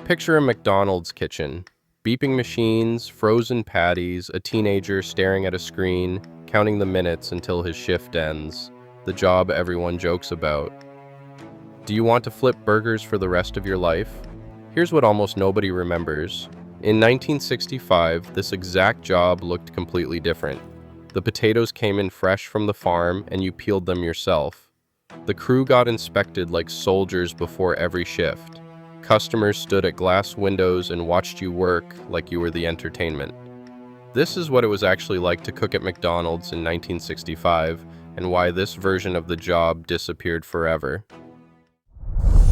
Picture a McDonald's kitchen. Beeping machines, frozen patties, a teenager staring at a screen, counting the minutes until his shift ends. The job everyone jokes about. Do you want to flip burgers for the rest of your life? Here's what almost nobody remembers. In 1965, this exact job looked completely different. The potatoes came in fresh from the farm and you peeled them yourself. The crew got inspected like soldiers before every shift. Customers stood at glass windows and watched you work like you were the entertainment. This is what it was actually like to cook at McDonald's in 1965 and why this version of the job disappeared forever.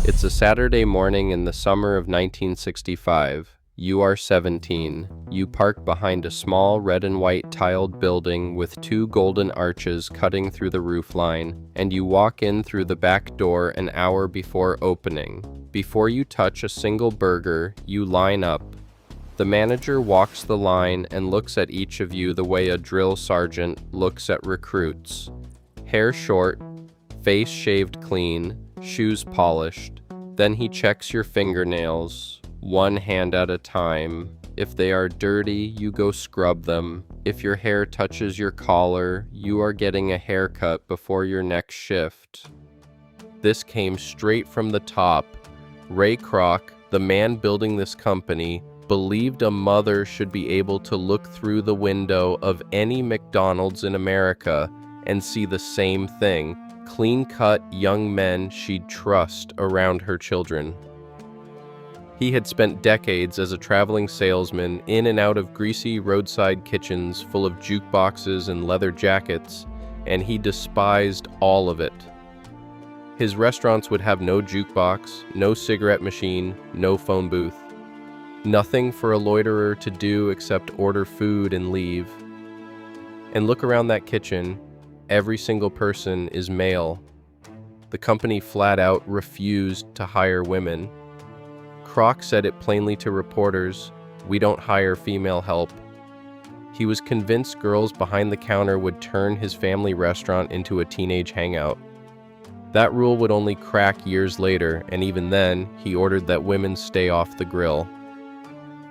It's a Saturday morning in the summer of 1965. You are 17. You park behind a small red and white tiled building with two golden arches cutting through the roofline, and you walk in through the back door an hour before opening. Before you touch a single burger, you line up. The manager walks the line and looks at each of you the way a drill sergeant looks at recruits. Hair short, face shaved clean, shoes polished. Then he checks your fingernails, one hand at a time. If they are dirty, you go scrub them. If your hair touches your collar, you are getting a haircut before your next shift. This came straight from the top. Ray Kroc, the man building this company, believed a mother should be able to look through the window of any McDonald's in America and see the same thing, clean-cut young men she'd trust around her children. He had spent decades as a traveling salesman in and out of greasy roadside kitchens full of jukeboxes and leather jackets, and he despised all of it. His restaurants would have no jukebox, no cigarette machine, no phone booth. Nothing for a loiterer to do except order food and leave. And look around that kitchen. Every single person is male. The company flat out refused to hire women. Kroc said it plainly to reporters, "We don't hire female help." He was convinced girls behind the counter would turn his family restaurant into a teenage hangout. That rule would only crack years later, and even then, he ordered that women stay off the grill.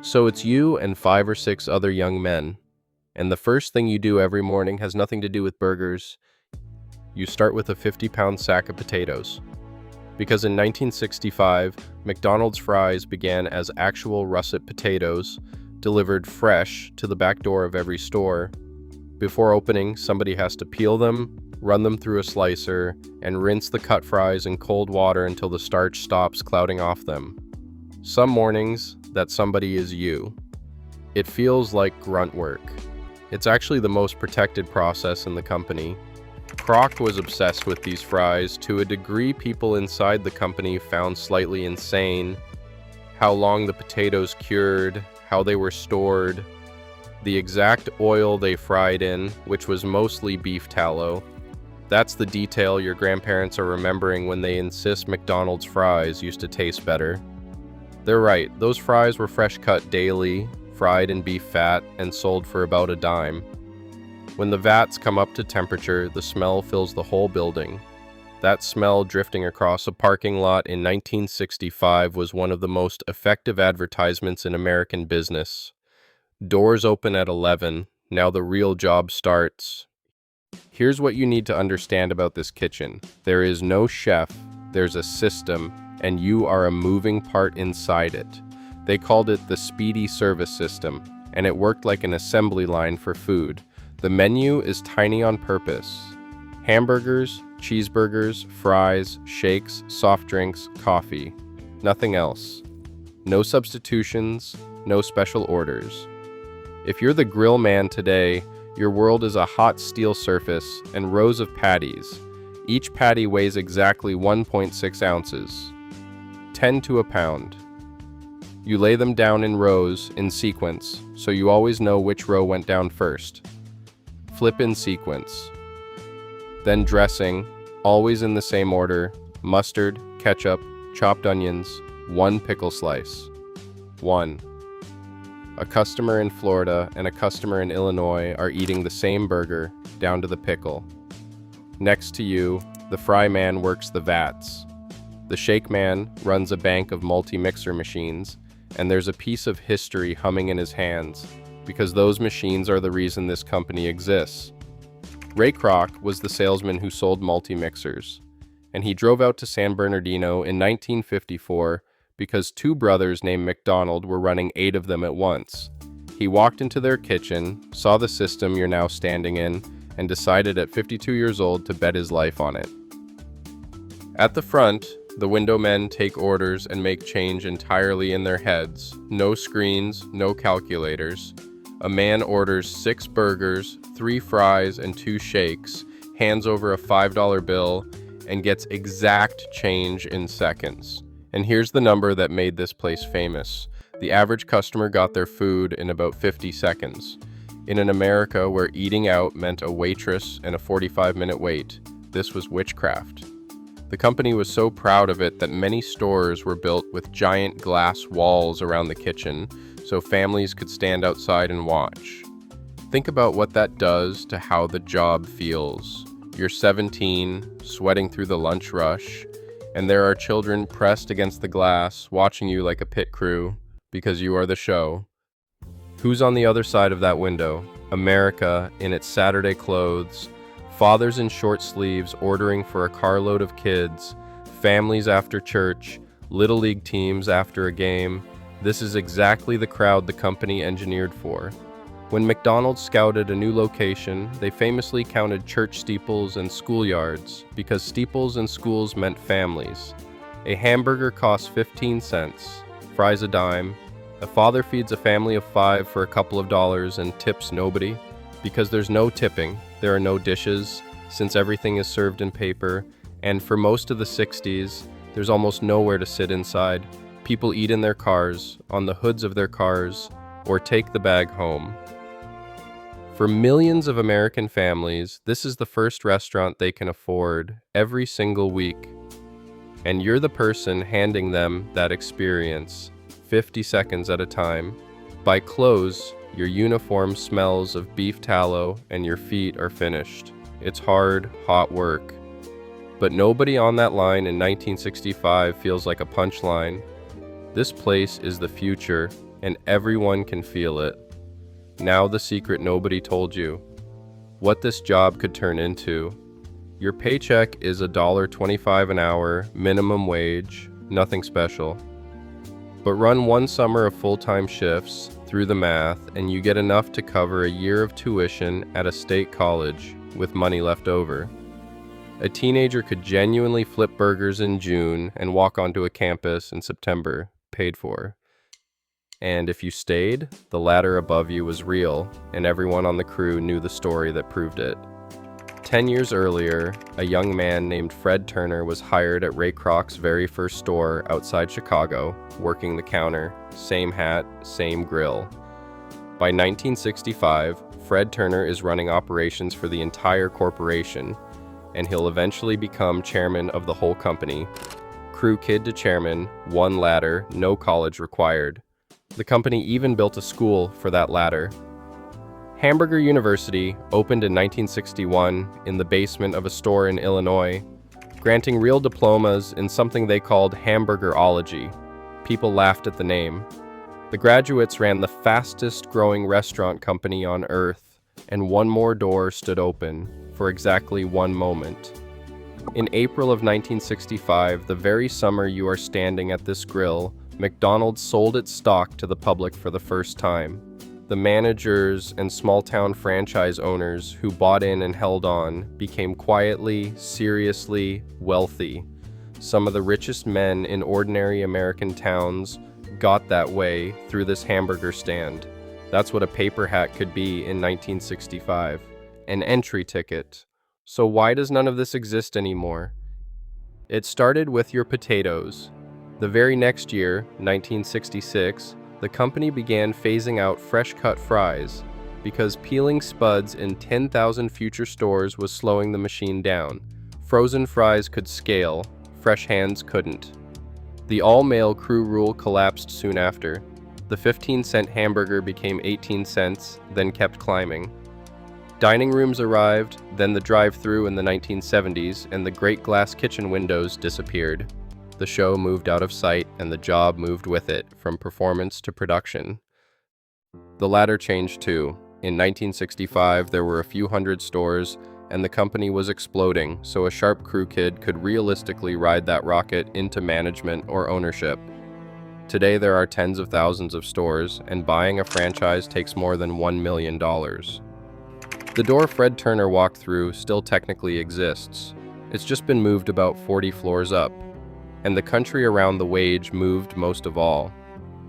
So it's you and 5 or 6 other young men, and the first thing you do every morning has nothing to do with burgers. You start with a 50-pound sack of potatoes. Because in 1965, McDonald's fries began as actual russet potatoes, delivered fresh to the back door of every store. Before opening, somebody has to peel them, run them through a slicer, and rinse the cut fries in cold water until the starch stops clouding off them. Some mornings, that somebody is you. It feels like grunt work. It's actually the most protected process in the company. Kroc was obsessed with these fries to a degree people inside the company found slightly insane. How long the potatoes cured, how they were stored, the exact oil they fried in, which was mostly beef tallow. That's the detail your grandparents are remembering when they insist McDonald's fries used to taste better. They're right, those fries were fresh cut daily, fried in beef fat, and sold for about a dime. When the vats come up to temperature, the smell fills the whole building. That smell drifting across a parking lot in 1965 was one of the most effective advertisements in American business. Doors open at 11. Now the real job starts. Here's what you need to understand about this kitchen. There is no chef, there's a system, and you are a moving part inside it. They called it the Speedy service system, and it worked like an assembly line for food. The menu is tiny on purpose. Hamburgers, cheeseburgers, fries, shakes, soft drinks, coffee. Nothing else. No substitutions, no special orders. If you're the grill man today, your world is a hot steel surface and rows of patties. Each patty weighs exactly 1.6 ounces, 10 to a pound. You lay them down in rows, in sequence, so you always know which row went down first. Flip in sequence. Then dressing, always in the same order: mustard, ketchup, chopped onions, 1 pickle slice. 1. A customer in Florida and a customer in Illinois are eating the same burger, down to the pickle. Next to you, the fry man works the vats. The shake man runs a bank of multi-mixer machines, and there's a piece of history humming in his hands, because those machines are the reason this company exists. Ray Kroc was the salesman who sold multi-mixers, and he drove out to San Bernardino in 1954 because two brothers named McDonald were running 8 of them at once. He walked into their kitchen, saw the system you're now standing in, and decided at 52 years old to bet his life on it. At the front, the window men take orders and make change entirely in their heads. No screens, no calculators. A man orders 6 burgers, 3 fries, and 2 shakes, hands over a $5 bill, and gets exact change in seconds. And here's the number that made this place famous. The average customer got their food in about 50 seconds. In an America where eating out meant a waitress and a 45-minute wait, this was witchcraft. The company was so proud of it that many stores were built with giant glass walls around the kitchen so families could stand outside and watch. Think about what that does to how the job feels. You're 17, sweating through the lunch rush, and there are children pressed against the glass watching you like a pit crew because you are the show. Who's on the other side of that window? America in its Saturday clothes, fathers in short sleeves ordering for a carload of kids, families after church, little league teams after a game. This is exactly the crowd the company engineered for. When McDonald's scouted a new location, they famously counted church steeples and schoolyards because steeples and schools meant families. A hamburger costs 15 cents, fries a dime. A father feeds a family of 5 for a couple of dollars and tips nobody. Because there's no tipping, there are no dishes, since everything is served in paper, and for most of the 60s, there's almost nowhere to sit inside. People eat in their cars, on the hoods of their cars, or take the bag home. For millions of American families, this is the first restaurant they can afford every single week. And you're the person handing them that experience, 50 seconds at a time. By close, your uniform smells of beef tallow and your feet are finished. It's hard, hot work. But nobody on that line in 1965 feels like a punchline. This place is the future, and everyone can feel it. Now the secret nobody told you. What this job could turn into. Your paycheck is $1.25 an hour, minimum wage, nothing special. But run one summer of full-time shifts, through the math, and you get enough to cover a year of tuition at a state college with money left over. A teenager could genuinely flip burgers in June and walk onto a campus in September, paid for. And if you stayed, the ladder above you was real, and everyone on the crew knew the story that proved it. 10 years earlier, a young man named Fred Turner was hired at Ray Kroc's very first store outside Chicago, working the counter, same hat, same grill. By 1965, Fred Turner is running operations for the entire corporation, and he'll eventually become chairman of the whole company. Crew kid to chairman, one ladder, no college required. The company even built a school for that ladder. Hamburger University opened in 1961 in the basement of a store in Illinois, granting real diplomas in something they called hamburgerology. People laughed at the name. The graduates ran the fastest growing restaurant company on earth, and one more door stood open for exactly one moment. In April of 1965, the very summer you are standing at this grill, McDonald's sold its stock to the public for the first time. The managers and small-town franchise owners who bought in and held on became quietly, seriously wealthy. Some of the richest men in ordinary American towns got that way through this hamburger stand. That's what a paper hat could be in 1965. An entry ticket. So why does none of this exist anymore? It started with your potatoes. The very next year, 1966, the company began phasing out fresh-cut fries because peeling spuds in 10,000 future stores was slowing the machine down. Frozen fries could scale, fresh hands couldn't. The all-male crew rule collapsed soon after. The 15-cent hamburger became 18 cents, then kept climbing. Dining rooms arrived, then the drive-thru in the 1970s, and the great glass kitchen windows disappeared. The show moved out of sight, and the job moved with it, from performance to production. The latter changed too. In 1965, there were a few hundred stores, and the company was exploding, so a sharp crew kid could realistically ride that rocket into management or ownership. Today, there are tens of thousands of stores, and buying a franchise takes more than $1 million. The door Fred Turner walked through still technically exists. It's just been moved about 40 floors up. And the country around the wage moved most of all.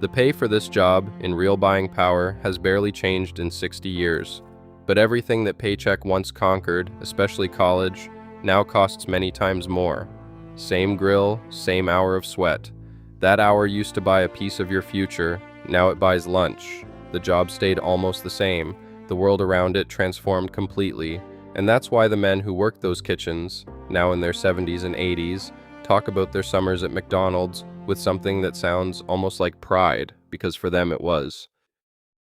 The pay for this job, in real buying power, has barely changed in 60 years. But everything that Paycheck once conquered, especially college, now costs many times more. Same grill, same hour of sweat. That hour used to buy a piece of your future, now it buys lunch. The job stayed almost the same. The world around it transformed completely, and that's why the men who worked those kitchens, now in their 70s and 80s, talk about their summers at McDonald's with something that sounds almost like pride, because for them it was.